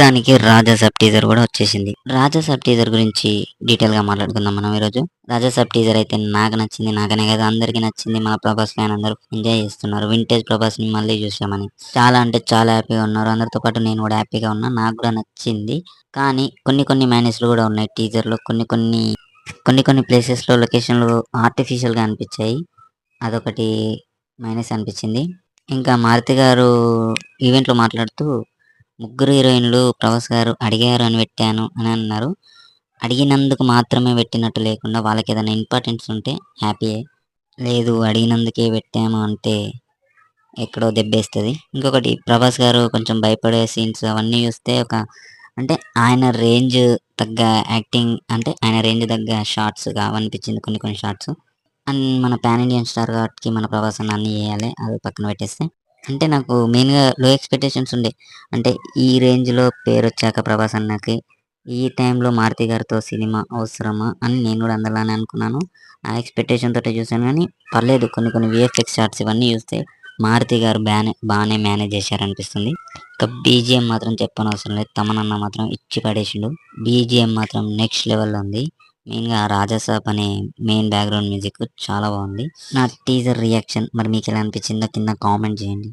మొత్తానికి రాజాసాబ్ టీజర్ కూడా వచ్చేసింది. రాజాసాబ్ టీజర్ గురించి డీటెయిల్ గా మాట్లాడుకుందాం మనం ఈరోజు. రాజాసాబ్ టీజర్ అయితే నాకు నచ్చింది. నాకనే కదా అందరికి నచ్చింది. మన ప్రభాస్ ఫ్యాన్ అందరూ ఎంజాయ్ చేస్తున్నారు. వింటేజ్ ప్రభాస్ ని మళ్ళీ చూసామని చాలా అంటే చాలా హ్యాపీగా ఉన్నారు. అందరితో పాటు నేను కూడా హ్యాపీగా ఉన్నా. నాకు కూడా నచ్చింది. కానీ కొన్ని మైనస్లు కూడా ఉన్నాయి టీజర్ లో. కొన్ని ప్లేసెస్ లో లొకేషన్లు ఆర్టిఫిషియల్ గా అనిపించాయి. అదొకటి మైనస్ అనిపించింది. ఇంకా మారుతి గారు ఈవెంట్ లో మాట్లాడుతూ ముగ్గురు హీరోయిన్లు ప్రభాస్ గారు అడిగారు అని పెట్టాను అని అన్నారు. అడిగినందుకు మాత్రమే పెట్టినట్టు లేకుండా వాళ్ళకి ఏదైనా ఇంపార్టెన్స్ ఉంటే హ్యాపీయే. లేదు అడిగినందుకే పెట్టాము అంటే ఎక్కడో దెబ్బేస్తుంది. ఇంకొకటి ప్రభాస్ గారు కొంచెం భయపడే సీన్స్ అవన్నీ చూస్తే అంటే ఆయన రేంజ్ తగ్గ యాక్టింగ్, అంటే ఆయన రేంజ్ తగ్గ షార్ట్స్గా అనిపించింది కొన్ని షార్ట్స్. అండ్ మన పాన్ ఇండియన్ స్టార్ కాబట్టి మన ప్రభాస్ అన్న అన్నీ చేయాలి, అది పక్కన పెట్టేస్తే. అంటే నాకు మెయిన్గా లో ఎక్స్పెక్టేషన్స్ ఉండే. అంటే ఈ రేంజ్లో పేరు వచ్చాక ప్రభాస్ అన్నకి ఈ టైంలో మారుతి గారితో సినిమా అవసరమా అని నేను కూడా అందరిలానే అనుకున్నాను. ఆ ఎక్స్పెక్టేషన్ తోటే చూశాను. కానీ పర్లేదు, కొన్ని విఎఫ్ఎక్స్ షార్ట్స్ ఇవన్నీ చూస్తే మారుతి గారు బాగానే మేనేజ్ చేశారనిపిస్తుంది. ఇక బీజిఎం మాత్రం చెప్పనవసరం లేదు. తమనన్న మాత్రం ఇచ్చి పడేసిండు. బీజిఎం మాత్రం నెక్స్ట్ లెవెల్లో ఉంది. మెయిన్గా రాజాసాబ్ అనే మెయిన్ బ్యాక్గ్రౌండ్ మ్యూజిక్ చాలా బాగుంది. నా టీజర్ రియాక్షన్ మరి మీకు ఎలా అనిపించిందో కింద కామెంట్ చేయండి.